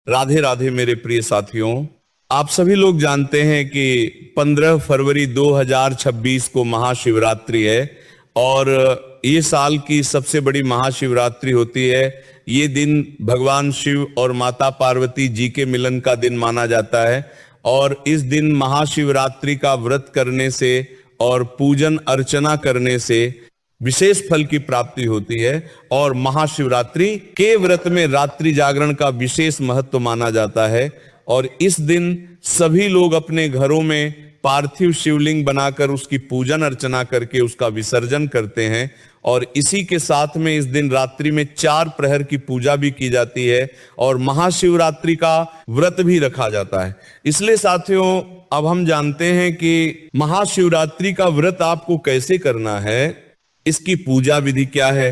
राधे राधे मेरे प्रिय साथियों। आप सभी लोग जानते हैं कि 15 फरवरी 2026 को महाशिवरात्रि है और ये साल की सबसे बड़ी महाशिवरात्रि होती है। ये दिन भगवान शिव और माता पार्वती जी के मिलन का दिन माना जाता है और इस दिन महाशिवरात्रि का व्रत करने से और पूजन अर्चना करने से विशेष फल की प्राप्ति होती है। और महाशिवरात्रि के व्रत में रात्रि जागरण का विशेष महत्व माना जाता है और इस दिन सभी लोग अपने घरों में पार्थिव शिवलिंग बनाकर उसकी पूजन अर्चना करके उसका विसर्जन करते हैं और इसी के साथ में इस दिन रात्रि में 4 प्रहर की पूजा भी की जाती है और महाशिवरात्रि का व्रत भी रखा जाता है। इसलिए साथियों, अब हम जानते हैं कि महाशिवरात्रि का व्रत आपको कैसे करना है, इसकी पूजा विधि क्या है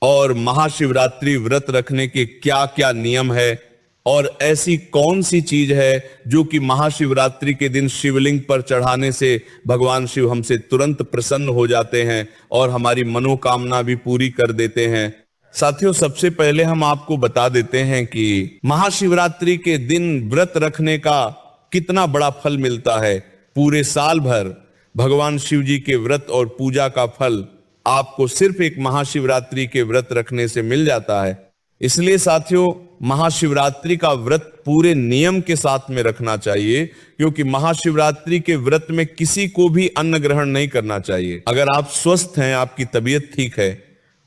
और महाशिवरात्रि व्रत रखने के क्या क्या नियम है और ऐसी कौन सी चीज है जो कि महाशिवरात्रि के दिन शिवलिंग पर चढ़ाने से भगवान शिव हमसे तुरंत प्रसन्न हो जाते हैं और हमारी मनोकामना भी पूरी कर देते हैं। साथियों, सबसे पहले हम आपको बता देते हैं कि महाशिवरात्रि के दिन व्रत रखने का कितना बड़ा फल मिलता है। पूरे साल भर भगवान शिव जी के व्रत और पूजा का फल आपको सिर्फ एक महाशिवरात्रि के व्रत रखने से मिल जाता है। इसलिए साथियों, महाशिवरात्रि का व्रत पूरे नियम के साथ में रखना चाहिए क्योंकि महाशिवरात्रि के व्रत में किसी को भी अन्न ग्रहण नहीं करना चाहिए। अगर आप स्वस्थ हैं, आपकी तबीयत ठीक है,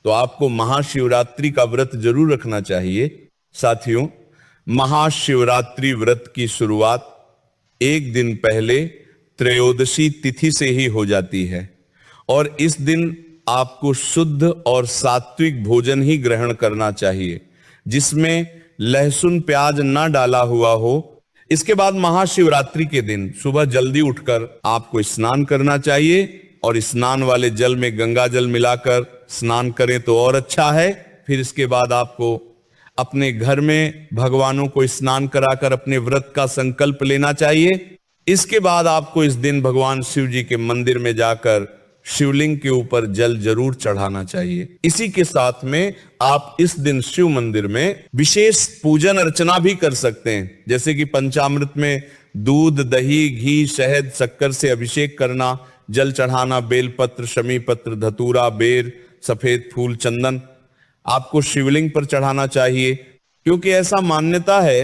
तो आपको महाशिवरात्रि का व्रत जरूर रखना चाहिए। साथियों, महाशिवरात्रि व्रत की शुरुआत एक दिन पहले त्रयोदशी तिथि से ही हो जाती है और इस दिन आपको शुद्ध और सात्विक भोजन ही ग्रहण करना चाहिए जिसमें लहसुन प्याज ना डाला हुआ हो। इसके बाद महाशिवरात्रि के दिन सुबह जल्दी उठकर आपको स्नान करना चाहिए और स्नान वाले जल में गंगा जल मिलाकर स्नान करें तो और अच्छा है। फिर इसके बाद आपको अपने घर में भगवानों को स्नान कराकर अपने व्रत का संकल्प लेना चाहिए। इसके बाद आपको इस दिन भगवान शिव जी के मंदिर में जाकर शिवलिंग के ऊपर जल जरूर चढ़ाना चाहिए। इसी के साथ में आप इस दिन शिव मंदिर में विशेष पूजन अर्चना भी कर सकते हैं, जैसे कि पंचामृत में दूध, दही, घी, शहद, शक्कर से अभिषेक करना, जल चढ़ाना, बेलपत्र, शमी पत्र, धतूरा, बेर, सफेद फूल, चंदन आपको शिवलिंग पर चढ़ाना चाहिए क्योंकि ऐसा मान्यता है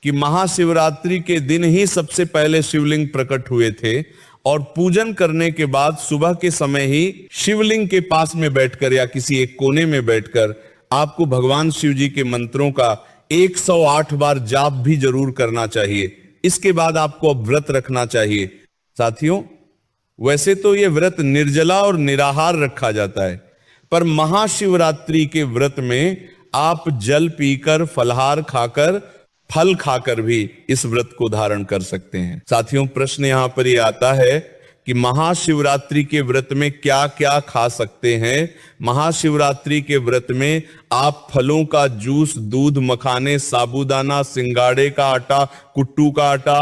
कि महाशिवरात्रि के दिन ही सबसे पहले शिवलिंग प्रकट हुए थे और पूजन करने के बाद सुबह के समय ही शिवलिंग के पास में बैठकर या किसी एक कोने में बैठकर आपको भगवान शिव जी के मंत्रों का 108 बार जाप भी जरूर करना चाहिए। इसके बाद आपको अब व्रत रखना चाहिए। साथियों, वैसे तो यह व्रत निर्जला और निराहार रखा जाता है, पर महाशिवरात्रि के व्रत में आप जल पीकर, फलहार खाकर, फल खाकर भी इस व्रत को धारण कर सकते हैं। साथियों, प्रश्न यहां पर यह आता है कि महाशिवरात्रि के व्रत में क्या क्या खा सकते हैं। महाशिवरात्रि के व्रत में आप फलों का जूस, दूध, मखाने, साबूदाना, सिंगाड़े का आटा, कुट्टू का आटा,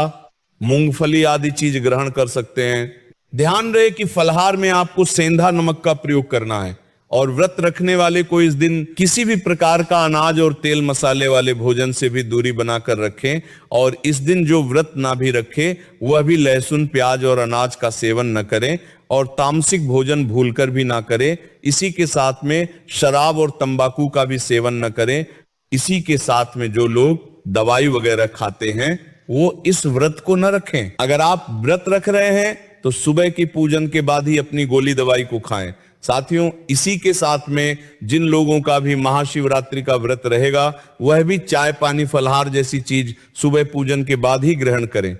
मूंगफली आदि चीज ग्रहण कर सकते हैं। ध्यान रहे कि फलहार में आपको सेंधा नमक का प्रयोग करना है और व्रत रखने वाले को इस दिन किसी भी प्रकार का अनाज और तेल मसाले वाले भोजन से भी दूरी बनाकर रखें और इस दिन जो व्रत ना भी रखे वह भी लहसुन, प्याज और अनाज का सेवन न करें और तामसिक भोजन भूलकर भी ना करें। इसी के साथ में शराब और तंबाकू का भी सेवन न करें। इसी के साथ में जो लोग दवाई वगैरह खाते हैं वो इस व्रत को न रखें। अगर आप व्रत रख रहे हैं तो सुबह की पूजन के बाद ही अपनी गोली दवाई को खाएं। साथियों, इसी के साथ में जिन लोगों का भी महाशिवरात्रि का व्रत रहेगा वह भी चाय, पानी, फलहार जैसी चीज सुबह पूजन के बाद ही ग्रहण करें।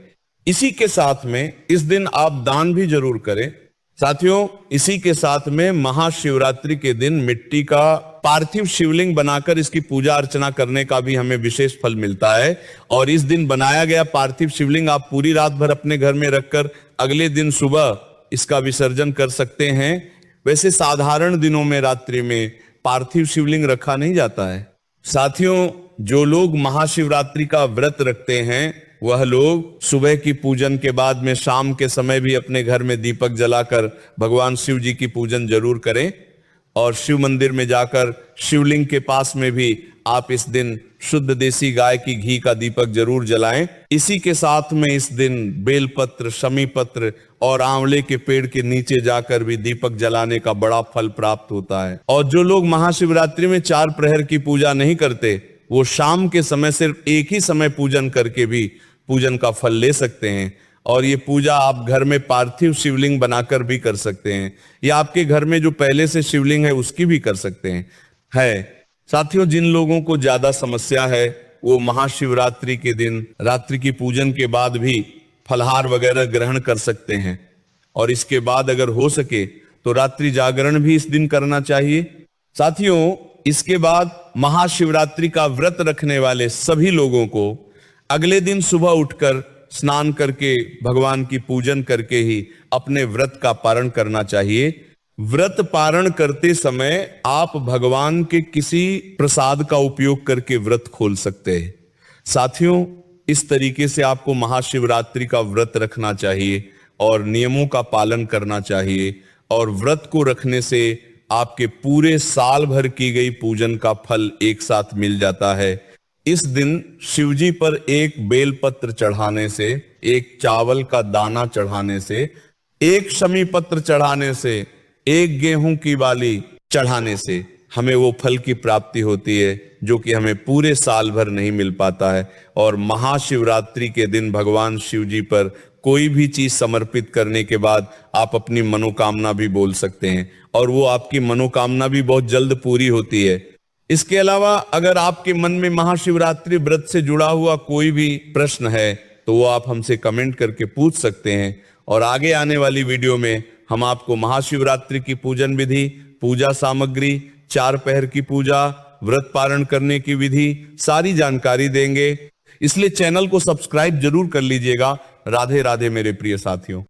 इसी के साथ में इस दिन आप दान भी जरूर करें। साथियों, इसी के साथ में महाशिवरात्रि के दिन मिट्टी का पार्थिव शिवलिंग बनाकर इसकी पूजा अर्चना करने का भी हमें विशेष फल मिलता है और इस दिन बनाया गया पार्थिव शिवलिंग आप पूरी रात भर अपने घर में रखकर अगले दिन सुबह इसका विसर्जन कर सकते हैं। वैसे साधारण दिनों में रात्रि में पार्थिव शिवलिंग रखा नहीं जाता है। साथियों, जो लोग महाशिवरात्रि का व्रत रखते हैं वह लोग सुबह की पूजन के बाद में शाम के समय भी अपने घर में दीपक जलाकर भगवान शिव जी की पूजन जरूर करें और शिव मंदिर में जाकर शिवलिंग के पास में भी आप इस दिन शुद्ध देसी गाय की घी का दीपक जरूर जलाएं। इसी के साथ में इस दिन बेलपत्र, शमी पत्र और आंवले के पेड़ के नीचे जाकर भी दीपक जलाने का बड़ा फल प्राप्त होता है। और जो लोग महाशिवरात्रि में 4 प्रहर की पूजा नहीं करते, वो शाम के समय सिर्फ एक ही समय पूजन करके भी पूजन का फल ले सकते हैं। और ये पूजा आप घर में पार्थिव शिवलिंग बनाकर भी कर सकते हैं, या आपके घर में जो पहले से शिवलिंग है उसकी भी कर सकते हैं। साथियों, जिन लोगों को ज्यादा समस्या है वो महाशिवरात्रि के दिन रात्रि की पूजन के बाद भी फलहार वगैरह ग्रहण कर सकते हैं। और इसके बाद अगर हो सके तो रात्रि जागरण भी इस दिन करना चाहिए। साथियों, इसके बाद महाशिवरात्रि का व्रत रखने वाले सभी लोगों को अगले दिन सुबह उठकर स्नान करके भगवान की पूजन करके ही अपने व्रत का पारण करना चाहिए। व्रत पारण करते समय आप भगवान के किसी प्रसाद का उपयोग करके व्रत खोल सकते हैं। साथियों, इस तरीके से आपको महाशिवरात्रि का व्रत रखना चाहिए और नियमों का पालन करना चाहिए। और व्रत को रखने से आपके पूरे साल भर की गई पूजन का फल एक साथ मिल जाता है। इस दिन शिवजी पर एक बेलपत्र चढ़ाने से, एक चावल का दाना चढ़ाने से, एक शमी पत्र चढ़ाने से, एक गेहूं की बाली चढ़ाने से हमें वो फल की प्राप्ति होती है जो कि हमें पूरे साल भर नहीं मिल पाता है। और महाशिवरात्रि के दिन भगवान शिव जी पर कोई भी चीज समर्पित करने के बाद आप अपनी मनोकामना भी बोल सकते हैं और वो आपकी मनोकामना भी बहुत जल्द पूरी होती है। इसके अलावा अगर आपके मन में महाशिवरात्रि व्रत से जुड़ा हुआ कोई भी प्रश्न है तो वो आप हमसे कमेंट करके पूछ सकते हैं। और आगे आने वाली वीडियो में हम आपको महाशिवरात्रि की पूजन विधि, पूजा सामग्री, 4 पहर की पूजा, व्रत पारण करने की विधि, सारी जानकारी देंगे। इसलिए चैनल को सब्सक्राइब जरूर कर लीजिएगा। राधे राधे मेरे प्रिय साथियों।